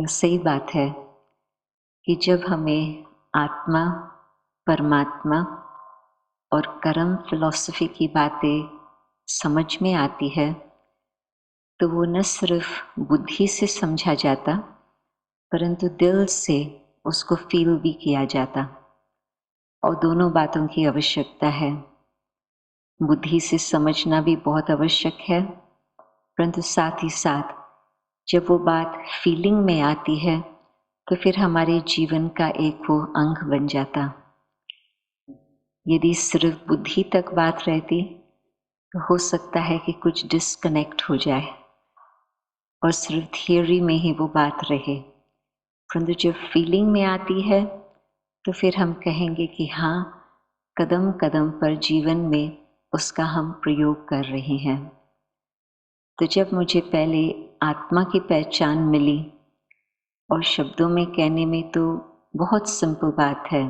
यह सही बात है कि जब हमें आत्मा, परमात्मा और कर्म फिलॉसफी की बातें समझ में आती है, तो वो न सिर्फ बुद्धि से समझा जाता, परंतु दिल से उसको फील भी किया जाता। और दोनों बातों की आवश्यकता है। बुद्धि से समझना भी बहुत आवश्यक है, परंतु साथ ही साथ जब वो बात फीलिंग में आती है, तो फिर हमारे जीवन का एक वो अंग बन जाता। यदि सिर्फ बुद्धि तक बात रहती, तो हो सकता है कि कुछ डिस्कनेक्ट हो जाए और सिर्फ थियोरी में ही वो बात रहे। परंतु जब फीलिंग में आती है, तो फिर हम कहेंगे कि हाँ, कदम कदम पर जीवन में उसका हम प्रयोग कर रहे हैं। तो जब मुझे पहले आत्मा की पहचान मिली, और शब्दों में कहने में तो बहुत सिंपल बात है,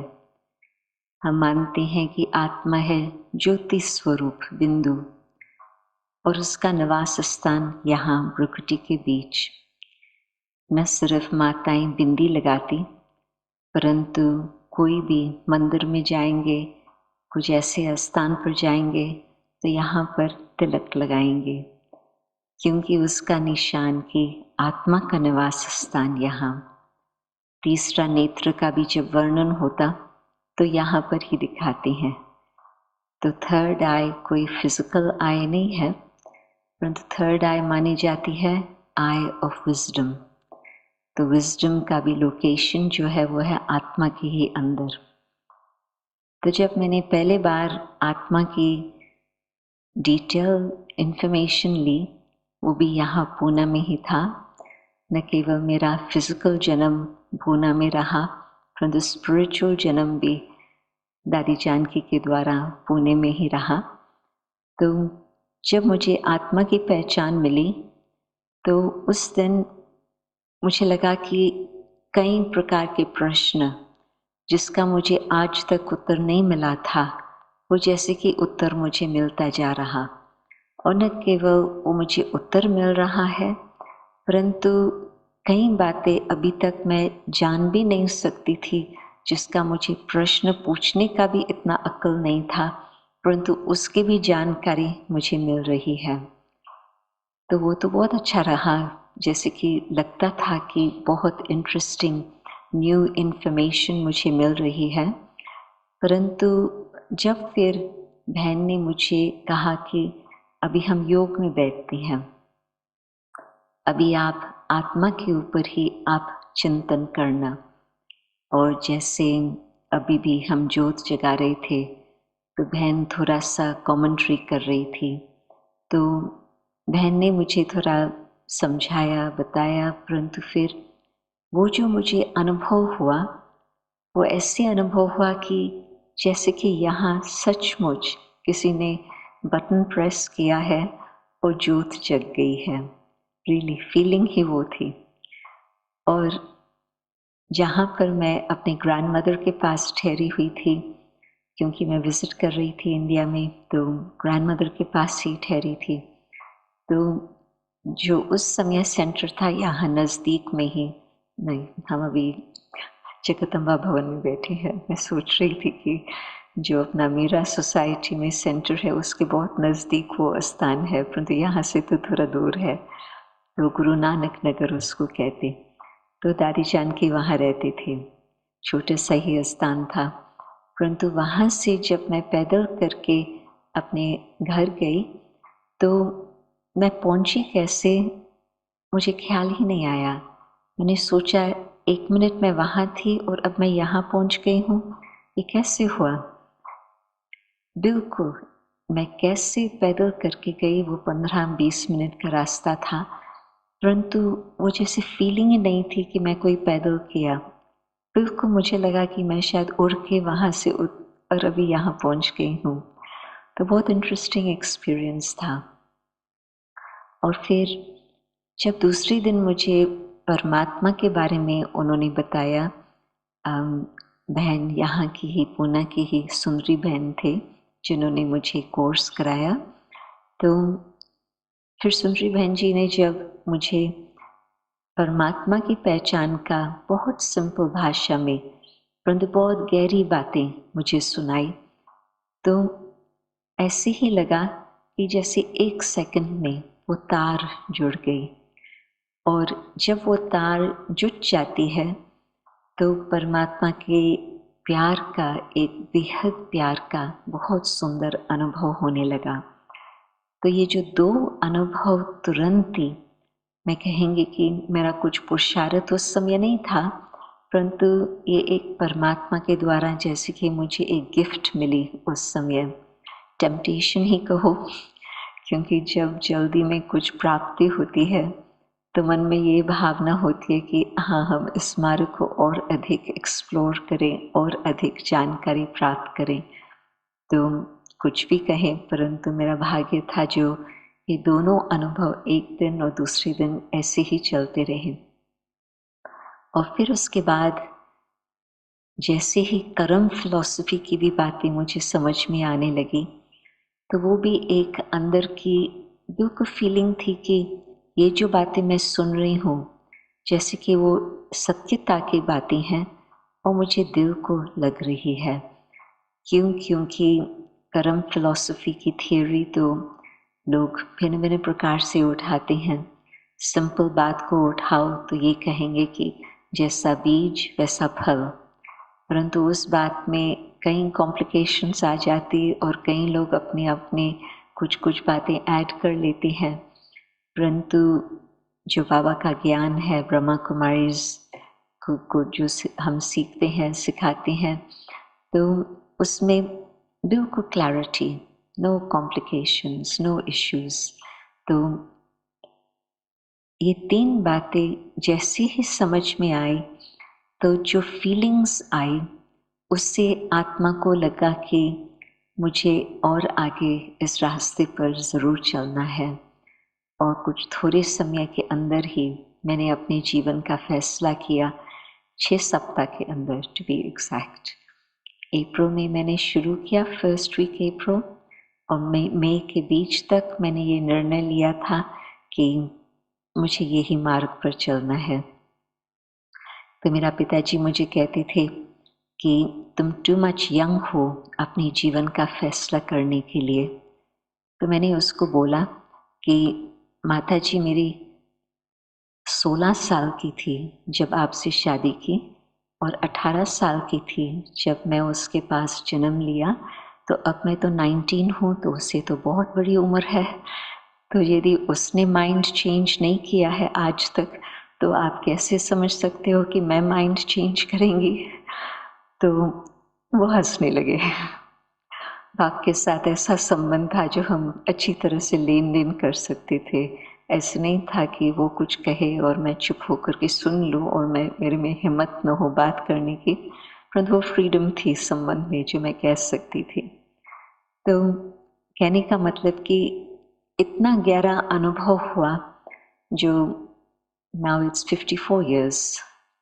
हम मानते हैं कि आत्मा है ज्योति स्वरूप बिंदु, और उसका निवास स्थान यहाँ प्रकृति के बीच। न सिर्फ माताएं बिंदी लगाती, परंतु कोई भी मंदिर में जाएंगे, कुछ ऐसे स्थान पर जाएंगे, तो यहाँ पर तिलक लगाएंगे, क्योंकि उसका निशान कि आत्मा का निवास स्थान यहाँ। तीसरा नेत्र का भी जब वर्णन होता, तो यहाँ पर ही दिखाते हैं। तो थर्ड आई कोई फिजिकल आई नहीं है, परंतु थर्ड आई मानी जाती है आई ऑफ विजडम। तो विजडम का भी लोकेशन जो है वो है आत्मा के ही अंदर। तो जब मैंने पहले बार आत्मा की डिटेल इंफॉर्मेशन ली, वो भी यहाँ पूना में ही था। न केवल मेरा फिजिकल जन्म पूना में रहा, परंतु स्पिरिचुअल जन्म भी दादी जानकी के द्वारा पुणे में ही रहा। तो जब मुझे आत्मा की पहचान मिली, तो उस दिन मुझे लगा कि कई प्रकार के प्रश्न जिसका मुझे आज तक उत्तर नहीं मिला था, वो जैसे कि उत्तर मुझे मिलता जा रहा। और न केवल वो मुझे उत्तर मिल रहा है, परंतु कई बातें अभी तक मैं जान भी नहीं सकती थी, जिसका मुझे प्रश्न पूछने का भी इतना अक्ल नहीं था, परंतु उसकी भी जानकारी मुझे मिल रही है। तो वो तो बहुत अच्छा रहा, जैसे कि लगता था कि बहुत इंटरेस्टिंग न्यू इन्फॉर्मेशन मुझे मिल रही है। परंतु जब फिर बहन ने मुझे कहा कि अभी हम योग में बैठते हैं, अभी आप आत्मा के ऊपर ही आप चिंतन करना, और जैसे अभी भी हम ज्योत जगा रहे थे, तो बहन थोड़ा सा कमेंट्री कर रही थी। तो बहन ने मुझे थोड़ा समझाया, बताया, परंतु फिर वो जो मुझे अनुभव हुआ, वो ऐसे अनुभव हुआ कि जैसे कि यहाँ सचमुच किसी ने बटन प्रेस किया है और ज्योत जग गई है। रियली फीलिंग ही वो थी। और जहाँ पर मैं अपने ग्रैंड मदर के पास ठहरी हुई थी, क्योंकि मैं विजिट कर रही थी इंडिया में, तो ग्रैंड मदर के पास ही ठहरी थी। तो जो उस समय सेंटर था यहाँ नज़दीक में ही, नहीं, हम अभी जगदम्बा भवन में बैठे हैं। मैं सोच रही थी कि जो अपना मीरा सोसाइटी में सेंटर है, उसके बहुत नज़दीक वो स्थान है, परंतु यहाँ से तो थोड़ा दूर है। तो गुरु नानक नगर उसको कहते। तो दादी जानकी वहाँ रहते थे, छोटे सा ही स्थान था। परंतु वहाँ से जब मैं पैदल करके अपने घर गई, तो मैं पहुंची कैसे, मुझे ख्याल ही नहीं आया। मैंने सोचा 1 मिनट मैं वहाँ थी और अब मैं यहाँ पहुंच गई हूँ, ये कैसे हुआ। बिल्कुल मैं कैसे पैदल करके गई, वो 15-20 मिनट का रास्ता था, परंतु वो जैसे फीलिंग ही नहीं थी कि मैं कोई पैदल किया। बिल्कुल मुझे लगा कि मैं शायद उड़ के वहाँ से और अभी यहाँ पहुँच गई हूँ। तो बहुत इंटरेस्टिंग एक्सपीरियंस था। और फिर जब दूसरे दिन मुझे परमात्मा के बारे में उन्होंने बताया, बहन यहाँ की ही, पूना की ही सुंदरी बहन थे जिन्होंने मुझे कोर्स कराया। तो फिर सुंदरी बहन जी ने जब मुझे परमात्मा की पहचान का बहुत सिंपल भाषा में परंतु बहुत गहरी बातें मुझे सुनाई। तो ऐसे ही लगा कि जैसे एक सेकंड में वो तार जुड़ गई, और जब वो तार जुट जाती है तो परमात्मा के प्यार का, एक बेहद प्यार का बहुत सुंदर अनुभव होने लगा। तो ये जो दो अनुभव तुरंत ही, मैं कहेंगे कि मेरा कुछ पुरुषार्थ उस समय नहीं था, परंतु ये एक परमात्मा के द्वारा जैसे कि मुझे एक गिफ्ट मिली उस समय, टेम्पटेशन ही कहो, क्योंकि जब जल्दी में कुछ प्राप्ति होती है तो मन में ये भावना होती है कि हाँ, हम इस मार्ग को और अधिक एक्सप्लोर करें और अधिक जानकारी प्राप्त करें। तो कुछ भी कहें, परंतु मेरा भाग्य था जो ये दोनों अनुभव एक दिन और दूसरे दिन ऐसे ही चलते रहे। और फिर उसके बाद जैसे ही कर्म फिलॉसफी की भी बातें मुझे समझ में आने लगी, तो वो भी एक अंदर की बिल्कुल फीलिंग थी कि ये जो बातें मैं सुन रही हूँ जैसे कि वो सत्यता की बातें हैं और मुझे दिल को लग रही है। क्योंकि कर्म फिलॉसफी की थियोरी तो लोग भिन्न भिन्न प्रकार से उठाते हैं। सिंपल बात को उठाओ तो ये कहेंगे कि जैसा बीज वैसा फल, परंतु उस बात में कई कॉम्प्लिकेशंस आ जाती और कई लोग अपने अपने कुछ कुछ बातें ऐड कर लेते हैं। परंतु जो बाबा का ज्ञान है, ब्रह्मा कुमारीज को जो हम सीखते हैं, सिखाते हैं, तो उसमें बिल्कुल clarity, no complications, no issues. तो ये तीन बातें जैसे ही समझ में आई तो जो फीलिंग्स आई उससे आत्मा को लगा कि मुझे और आगे इस रास्ते पर ज़रूर चलना है। और कुछ थोड़े समय के अंदर ही मैंने अपने जीवन का फैसला किया, 6 सप्ताह के अंदर टू बी एग्जैक्ट। अप्रैल में मैंने शुरू किया, फर्स्ट वीक अप्रैल, और मई के बीच तक मैंने ये निर्णय लिया था कि मुझे यही मार्ग पर चलना है। तो मेरा पिताजी मुझे कहते थे कि तुम टू मच यंग हो अपने जीवन का फैसला करने के लिए। तो मैंने उसको बोला कि माता जी, मेरी 16 साल की थी जब आपसे शादी की और 18 साल की थी जब मैं उसके पास जन्म लिया। तो अब मैं तो 19 हूँ, तो उससे तो बहुत बड़ी उम्र है। तो यदि उसने माइंड चेंज नहीं किया है आज तक, तो आप कैसे समझ सकते हो कि मैं माइंड चेंज करेंगी। तो वो हंसने लगे। बाप के साथ ऐसा संबंध था जो हम अच्छी तरह से लेन देन कर सकते थे। ऐसे नहीं था कि वो कुछ कहे और मैं चुप होकर के सुन लूँ और मेरे में हिम्मत न हो बात करने की, परंतु वो फ्रीडम थी संबंध में जो मैं कह सकती थी। तो कहने का मतलब कि इतना गहरा अनुभव हुआ जो नाउ इट्स 54 years,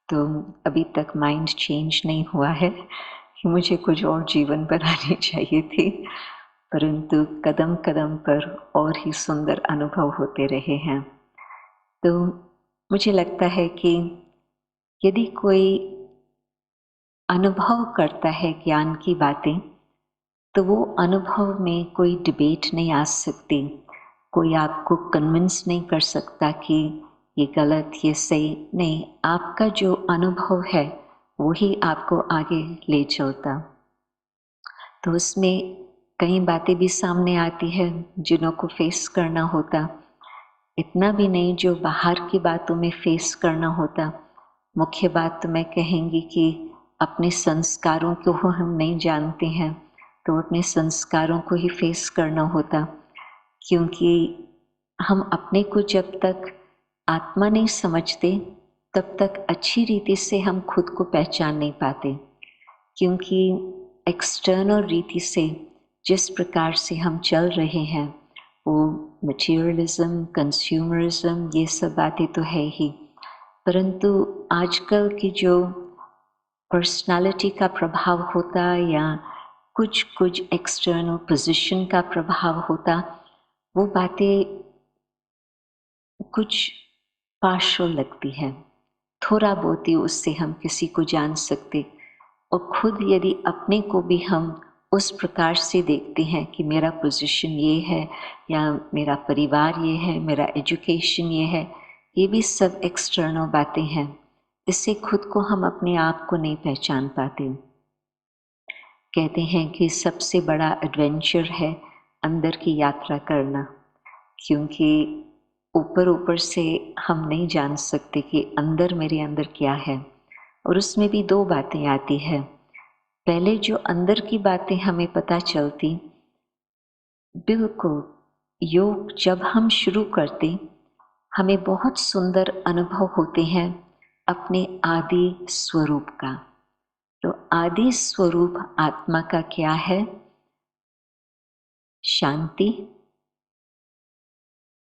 तो अभी तक माइंड चेंज नहीं हुआ है कि मुझे कुछ और जीवन बनानी चाहिए थी, परंतु कदम कदम पर और ही सुंदर अनुभव होते रहे हैं। तो मुझे लगता है कि यदि कोई अनुभव करता है ज्ञान की बातें, तो वो अनुभव में कोई डिबेट नहीं आ सकती, कोई आपको कन्विंस नहीं कर सकता कि ये गलत, ये सही नहीं। आपका जो अनुभव है वही आपको आगे ले चलता। तो उसमें कई बातें भी सामने आती है जिन्हों को फेस करना होता, इतना भी नहीं जो बाहर की बातों में फेस करना होता। मुख्य बात तो मैं कहेंगी कि अपने संस्कारों को हम नहीं जानते हैं, तो अपने संस्कारों को ही फेस करना होता, क्योंकि हम अपने को जब तक आत्मा नहीं समझते तब तक अच्छी रीति से हम खुद को पहचान नहीं पाते। क्योंकि एक्सटर्नल रीति से जिस प्रकार से हम चल रहे हैं, वो मटीरियलिज्म, कंज्यूमरिज्म, ये सब बातें तो है ही, परंतु आजकल की जो पर्सनालिटी का प्रभाव होता या कुछ कुछ एक्सटर्नल पोजीशन का प्रभाव होता, वो बातें कुछ पार्शल लगती है, थोड़ा बहुत ही उससे हम किसी को जान सकते। और खुद यदि अपने को भी हम उस प्रकार से देखते हैं कि मेरा पोजीशन ये है या मेरा परिवार ये है, मेरा एजुकेशन ये भी सब एक्सटर्नल बातें हैं। इससे खुद को हम अपने आप को नहीं पहचान पाते। कहते हैं कि सबसे बड़ा एडवेंचर है अंदर की यात्रा करना, क्योंकि ऊपर ऊपर से हम नहीं जान सकते कि अंदर मेरे अंदर क्या है। और उसमें भी दो बातें आती है। पहले जो अंदर की बातें हमें पता चलती, बिल्कुल योग जब हम शुरू करते हमें बहुत सुंदर अनुभव होते हैं अपने आदि स्वरूप का। तो आदि स्वरूप आत्मा का क्या है? शांति,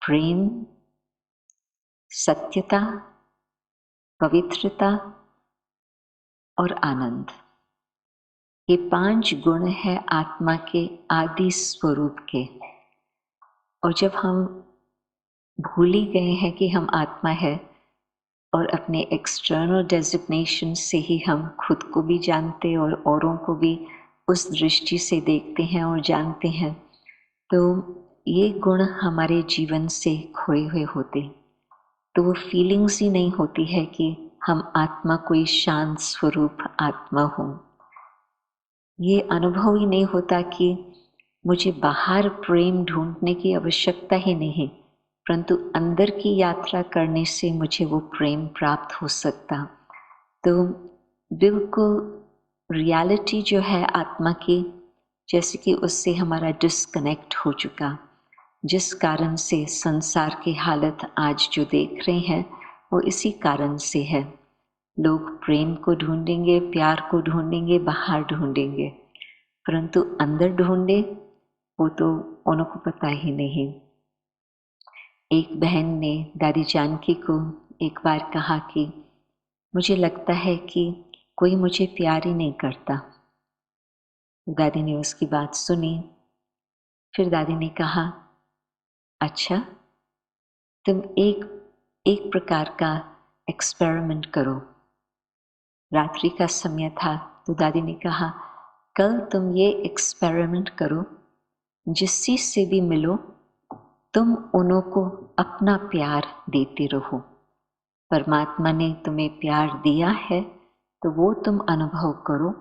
प्रेम, सत्यता, पवित्रता और आनंद। ये 5 गुण है आत्मा के आदि स्वरूप के। और जब हम भूल ही गए हैं कि हम आत्मा है और अपने एक्सटर्नल डेजिग्नेशन से ही हम खुद को भी जानते और औरों को भी उस दृष्टि से देखते हैं और जानते हैं, तो ये गुण हमारे जीवन से खोए हुए होते। तो वो फीलिंग्स ही नहीं होती है कि हम आत्मा कोई शांत स्वरूप आत्मा हो। ये अनुभव ही नहीं होता कि मुझे बाहर प्रेम ढूंढने की आवश्यकता ही नहीं, परंतु अंदर की यात्रा करने से मुझे वो प्रेम प्राप्त हो सकता। तो बिल्कुल रियलिटी जो है आत्मा की, जैसे कि उससे हमारा डिस्कनेक्ट हो चुका, जिस कारण से संसार की हालत आज जो देख रहे हैं वो इसी कारण से है। लोग प्रेम को ढूंढेंगे, प्यार को ढूंढेंगे, बाहर ढूंढेंगे, परंतु अंदर ढूंढे वो तो उन्हों को पता ही नहीं। एक बहन ने दादी जानकी को एक बार कहा कि मुझे लगता है कि कोई मुझे प्यार ही नहीं करता। दादी ने उसकी बात सुनी। फिर दादी ने कहा, अच्छा, तुम एक प्रकार का एक्सपेरिमेंट करो। रात्रि का समय था तो दादी ने कहा, कल तुम ये एक्सपेरिमेंट करो, जिस चीज से भी मिलो तुम उन्हों को अपना प्यार देते रहो। परमात्मा ने तुम्हें प्यार दिया है तो वो तुम अनुभव करो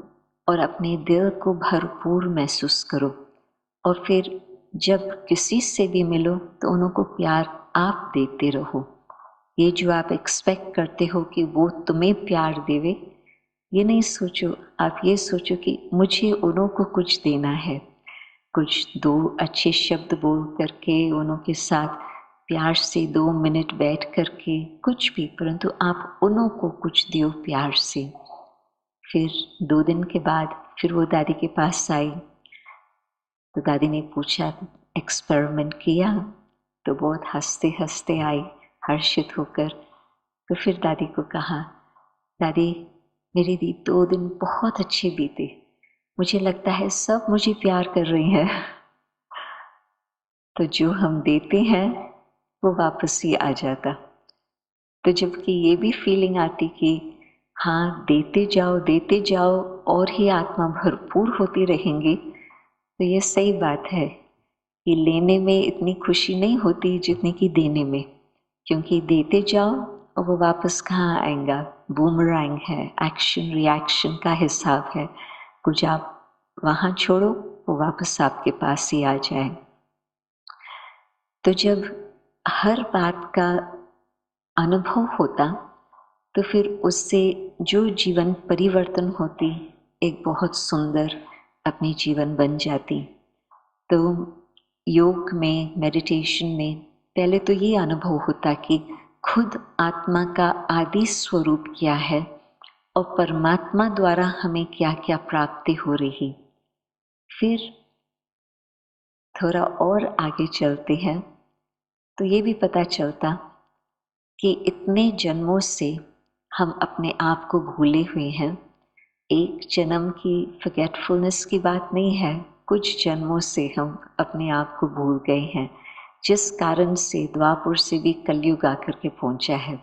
और अपने दिल को भरपूर महसूस करो। और फिर जब किसी से भी मिलो तो उन्हों को प्यार आप देते रहो। ये जो आप एक्सपेक्ट करते हो कि वो तुम्हें प्यार देवे, ये नहीं सोचो। आप ये सोचो कि मुझे उन्हों को कुछ देना है, कुछ 2 अच्छे शब्द बोल करके उन्हों के साथ प्यार से 2 मिनट बैठ करके, कुछ भी, परंतु आप उन्हों को कुछ दो प्यार से। फिर 2 दिन के बाद फिर वो दादी के पास आई तो दादी ने पूछा, एक्सपेरिमेंट किया? तो बहुत हंसते हंसते आई, हर्षित होकर। तो फिर दादी को कहा, दादी मेरे भी 2 दिन बहुत अच्छे बीते, मुझे लगता है सब मुझे प्यार कर रही हैं। तो जो हम देते हैं वो वापस ही आ जाता। तो जबकि ये भी फीलिंग आती कि हाँ देते जाओ और ही आत्मा भरपूर होती रहेंगी, तो ये सही बात है कि लेने में इतनी खुशी नहीं होती जितनी कि देने में, क्योंकि देते जाओ और वो वापस कहाँ आएगा? बूमरैंग है, एक्शन रिएक्शन का हिसाब है। कुछ आप वहाँ छोड़ो वो वापस आपके पास ही आ जाए। तो जब हर बात का अनुभव होता तो फिर उससे जो जीवन परिवर्तन होती, एक बहुत सुंदर अपनी जीवन बन जाती। तो योग में, मेडिटेशन में पहले तो ये अनुभव होता कि खुद आत्मा का आदि स्वरूप क्या है और परमात्मा द्वारा हमें क्या क्या प्राप्ति हो रही। फिर थोड़ा और आगे चलते हैं तो ये भी पता चलता कि इतने जन्मों से हम अपने आप को भूले हुए हैं। एक जन्म की फॉरगेटफुलनेस की बात नहीं है, कुछ जन्मों से हम अपने आप को भूल गए हैं। जिस कारण से द्वापर से भी कलयुग आकर के पहुंचा है।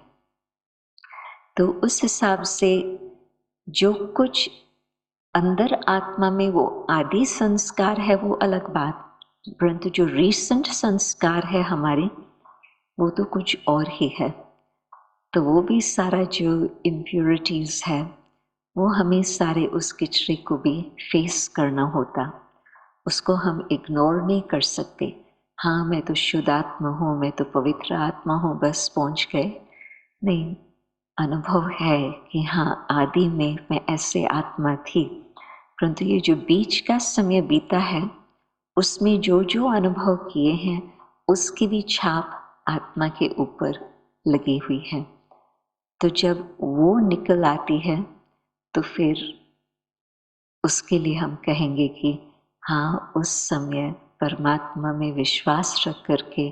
तो उस हिसाब से जो कुछ अंदर आत्मा में वो आदि संस्कार है वो अलग बात, परंतु जो रीसेंट संस्कार है हमारे वो तो कुछ और ही है। तो वो भी सारा जो इम्प्योरिटीज है वो हमें सारे उस किचरे को भी फेस करना होता, उसको हम इग्नोर नहीं कर सकते। हाँ मैं तो शुद्ध आत्मा हूँ, मैं तो पवित्र आत्मा हूँ, बस पहुँच गए, नहीं। अनुभव है कि हाँ आदि में मैं ऐसे आत्मा थी, परंतु ये जो बीच का समय बीता है उसमें जो जो अनुभव किए हैं उसकी भी छाप आत्मा के ऊपर लगी हुई है। तो जब वो निकल आती है तो फिर उसके लिए हम कहेंगे कि हाँ उस समय परमात्मा में विश्वास रख करके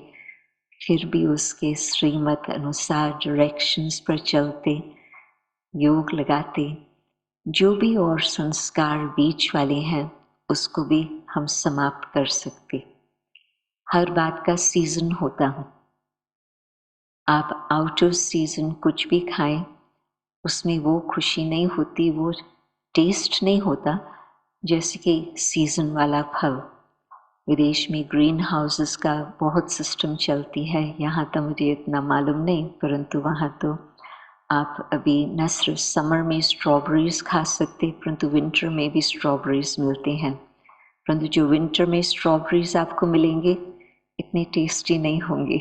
फिर भी उसके श्रीमत अनुसार डायरेक्शंस पर चलते, योग लगाते, जो भी और संस्कार बीच वाले हैं उसको भी हम समाप्त कर सकते। हर बात का सीजन होता है। आप आउट ऑफ सीजन कुछ भी खाएं उसमें वो खुशी नहीं होती, वो टेस्ट नहीं होता जैसे कि सीजन वाला फल। विदेश में ग्रीन हाउसेस का बहुत सिस्टम चलती है, यहाँ तो मुझे इतना मालूम नहीं, परंतु वहाँ तो आप अभी न सिर्फ समर में स्ट्रॉबेरीज खा सकते परंतु विंटर में भी स्ट्रॉबेरीज मिलते हैं, परंतु जो विंटर में स्ट्रॉबेरीज आपको मिलेंगे इतनी टेस्टी नहीं होंगी।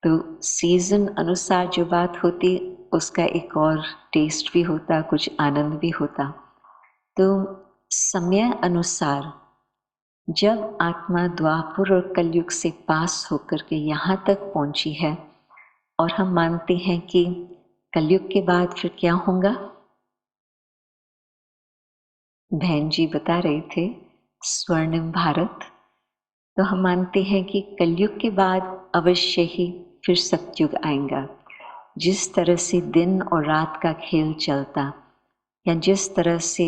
तो सीजन अनुसार जो बात होती उसका एक और टेस्ट भी होता, कुछ आनंद भी होता। तो समय अनुसार जब आत्मा द्वापर और कलयुग से पास होकर के यहाँ तक पहुँची है और हम मानते हैं कि कलयुग के बाद फिर क्या होगा, बहन जी बता रहे थे स्वर्णिम भारत। तो हम मानते हैं कि कलयुग के बाद अवश्य ही फिर सतयुग आएगा। जिस तरह से दिन और रात का खेल चलता या जिस तरह से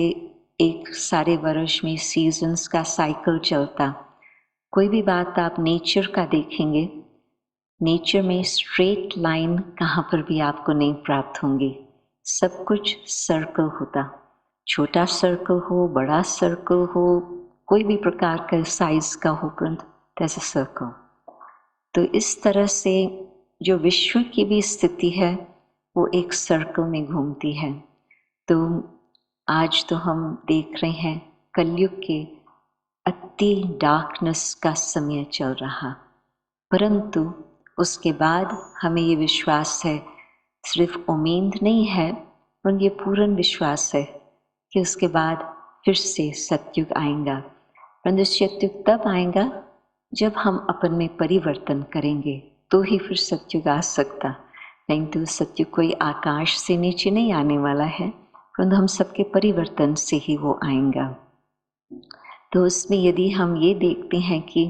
एक सारे वर्ष में सीजन्स का साइकिल चलता, कोई भी बात आप नेचर का देखेंगे, नेचर में स्ट्रेट लाइन कहाँ पर भी आपको नहीं प्राप्त होंगी, सब कुछ सर्कल होता, छोटा सर्कल हो बड़ा सर्कल हो कोई भी प्रकार का साइज का हो, परंतु दैट्स अ सर्कल। तो इस तरह से जो विश्व की भी स्थिति है वो एक सर्कल में घूमती है। तो आज तो हम देख रहे हैं कलयुग के अति डार्कनेस का समय चल रहा, परंतु उसके बाद हमें ये विश्वास है, सिर्फ उम्मीद नहीं है पर ये पूर्ण विश्वास है कि उसके बाद फिर से सतयुग आएगा। परंतु सतयुग तब आएगा जब हम अपन में परिवर्तन करेंगे तो ही फिर सतयुग आ सकता, नहीं तो सतयुग कोई आकाश से नीचे नहीं आने वाला है, परंतु हम सबके परिवर्तन से ही वो आएगा। तो उसमें यदि हम ये देखते हैं कि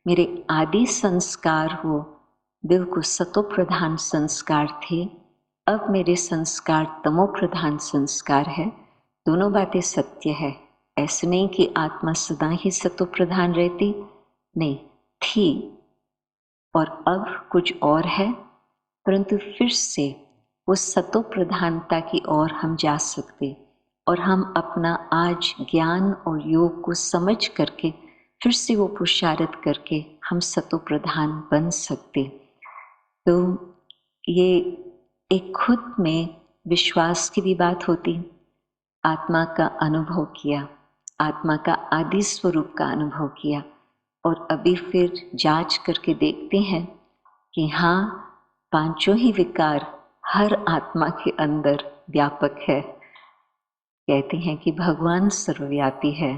मेरे आदि संस्कार हो बिल्कुल सतो प्रधान संस्कार थे, अब मेरे संस्कार तमो प्रधान संस्कार है, दोनों बातें सत्य है। ऐसे नहीं कि आत्मा सदा ही सतो प्रधान रहती, नहीं थी और अब कुछ और है, परंतु फिर से वो सतो प्रधानता की ओर हम जा सकते और हम अपना आज ज्ञान और योग को समझ करके फिर से वो पुरुषार्थ करके हम सतो प्रधान बन सकते। तो ये एक खुद में विश्वास की भी बात होती, आत्मा का अनुभव किया, आत्मा का आदि स्वरूप का अनुभव किया और अभी फिर जांच करके देखते हैं कि हाँ पांचों ही विकार हर आत्मा के अंदर व्यापक है। कहते हैं कि भगवान सर्वव्यापी है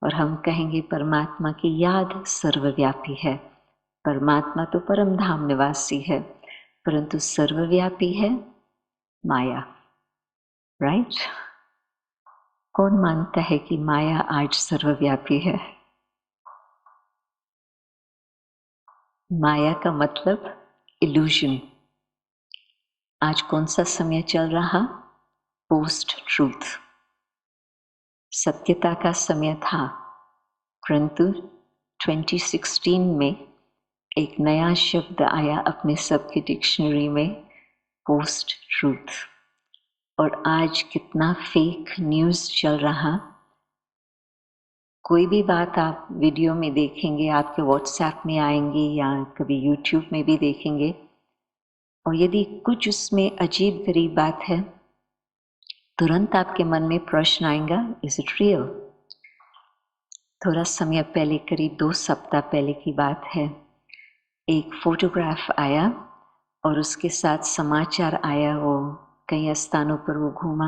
और हम कहेंगे परमात्मा की याद सर्वव्यापी है। परमात्मा तो परम धाम निवासी है, परंतु सर्वव्यापी है माया, राइट? कौन मानता है कि माया आज सर्वव्यापी है? माया का मतलब इल्यूजन। आज कौन सा समय चल रहा? Post truth. सत्यता का समय था, परंतु 2016 में एक नया शब्द आया अपने सबके डिक्शनरी में, पोस्ट ट्रूथ। और आज कितना फेक न्यूज़ चल रहा। कोई भी बात आप वीडियो में देखेंगे, आपके व्हाट्सएप में आएंगे या कभी यूट्यूब में भी देखेंगे, और यदि कुछ उसमें अजीब गरीब बात है, तुरंत आपके मन में प्रश्न आएगा, इज इट रियल? थोड़ा समय पहले, करीब 2 सप्ताह पहले की बात है, एक फोटोग्राफ आया और उसके साथ समाचार आया, वो कई स्थानों पर वो घूमा,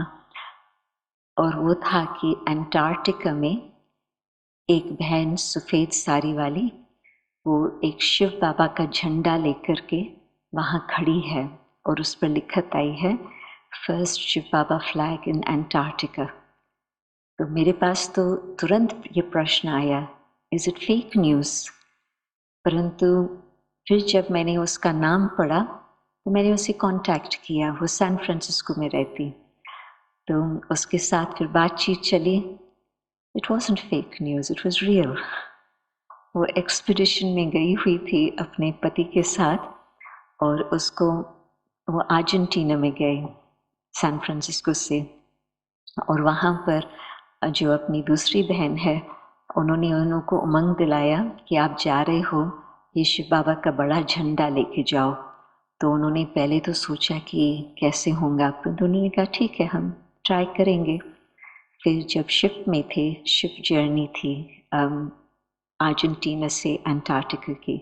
और वो था कि अंटार्कटिका में एक बहन सफ़ेद साड़ी वाली, वो एक शिव बाबा का झंडा लेकर के वहाँ खड़ी है और उस पर लिखत आई है, first Shiv Baba flag in Antarctica. तो मेरे पास तो तुरंत ये प्रश्न आया, इज इट फेक न्यूज़? परंतु फिर जब मैंने उसका नाम पढ़ा तो मैंने उसे कांटेक्ट किया। वो सैन फ्रांसिस्को में रहती, तो उसके साथ फिर बातचीत चली। It wasn't fake news, it was real. वो एक्सपीडिशन में गई हुई थी अपने पति के साथ, और उसको वो अर्जेंटीना में गए सैन फ्रांसिस्को से, और वहाँ पर जो अपनी दूसरी बहन है, उन्होंने उनको उमंग दिलाया कि आप जा रहे हो, ये शिव बाबा का बड़ा झंडा लेके जाओ। तो उन्होंने पहले तो सोचा कि कैसे होगा, परंतु उन्होंने कहा ठीक है, हम ट्राई करेंगे। फिर जब शिप में थे, शिप जर्नी थी अर्जेंटीना से अंटार्कटिका की,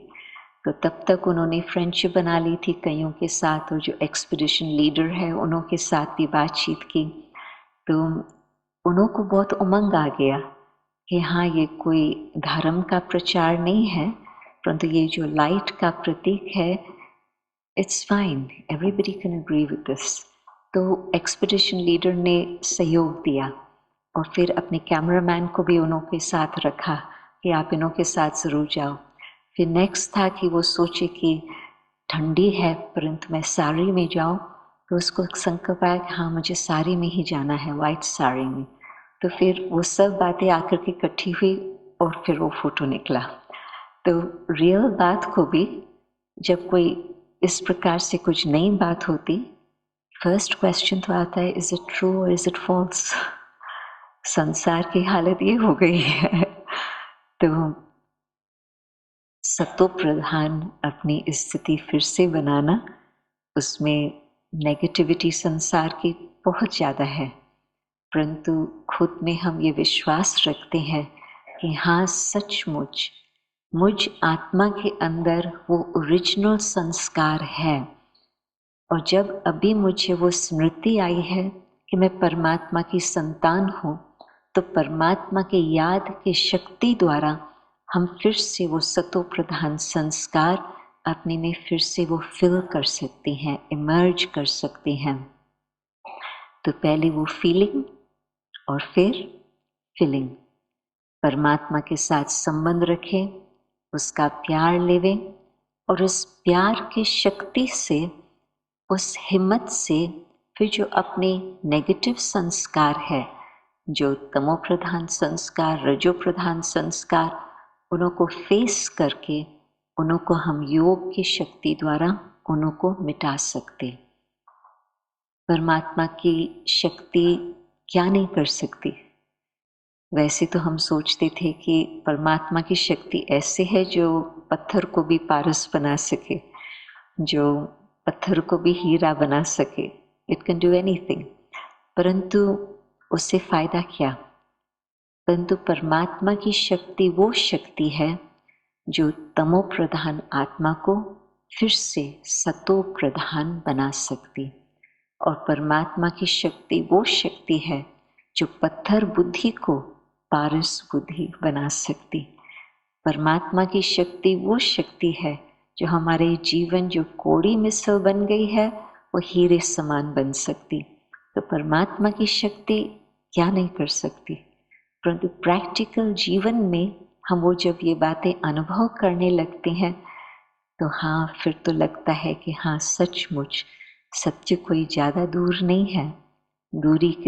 तो तब तक उन्होंने फ्रेंडशिप बना ली थी कईयों के साथ, और जो एक्सपीडिशन लीडर है उन्हों के साथ भी बातचीत की। तो उन्हों को बहुत उमंग आ गया कि हाँ, ये कोई धर्म का प्रचार नहीं है, परंतु ये जो लाइट का प्रतीक है, it's fine, everybody can agree with this. तो एक्सपीडिशन लीडर ने सहयोग दिया, और फिर अपने कैमरामैन को भी उन्हों के साथ रखा कि आप इन्हों के साथ ज़रूर जाओ। फिर नेक्स्ट था कि वो सोचे कि ठंडी है परंतु मैं साड़ी में जाऊँ, तो उसको संकल्प आया कि हाँ, मुझे साड़ी में ही जाना है, वाइट साड़ी में। तो फिर वो सब बातें आकर के इकट्ठी हुई और फिर वो फोटो निकला। तो रियल बात को भी जब कोई इस प्रकार से कुछ नई बात होती, फर्स्ट क्वेश्चन तो आता है, इज इट ट्रू और इज इट फॉल्स? संसार की हालत ये हो गई है। तो सतो प्रधान अपनी स्थिति फिर से बनाना, उसमें नेगेटिविटी संसार की बहुत ज़्यादा है, परंतु खुद में हम ये विश्वास रखते हैं कि हाँ, सचमुच मुझ आत्मा के अंदर वो ओरिजिनल संस्कार है, और जब अभी मुझे वो स्मृति आई है कि मैं परमात्मा की संतान हूँ, तो परमात्मा के याद की शक्ति द्वारा हम फिर से वो सतो प्रधान संस्कार अपने में फिर से वो फिल कर सकते हैं, इमर्ज कर सकते हैं। तो पहले वो फीलिंग और फिर फीलिंग, परमात्मा के साथ संबंध रखें, उसका प्यार लेवें, और उस प्यार की शक्ति से, उस हिम्मत से फिर जो अपने नेगेटिव संस्कार है, जो तमो प्रधान संस्कार, रजो प्रधान संस्कार, उन्हों को फेस करके उन्हों को हम योग की शक्ति द्वारा उन्हों को मिटा सकते। परमात्मा की शक्ति क्या नहीं कर सकती? वैसे तो हम सोचते थे कि परमात्मा की शक्ति ऐसे है जो पत्थर को भी पारस बना सके, जो पत्थर को भी हीरा बना सके, इट कैन डू एनीथिंग। परंतु उससे फायदा क्या? परंतु परमात्मा की शक्ति वो शक्ति है जो तमो प्रधान आत्मा को फिर से सतो प्रधान बना सकती, और परमात्मा की शक्ति वो शक्ति है जो पत्थर बुद्धि को पारस बुद्धि बना सकती। परमात्मा की शक्ति वो शक्ति है जो हमारे जीवन जो कोड़ी मिसल बन गई है, वो हीरे समान बन सकती। तो परमात्मा की शक्ति क्या नहीं कर सकती? परंतु प्रैक्टिकल जीवन में हम वो जब ये बातें अनुभव करने लगते हैं, तो हाँ, फिर तो लगता है कि हाँ, सचमुच सत्य कोई ज़्यादा दूर नहीं है, दूरी के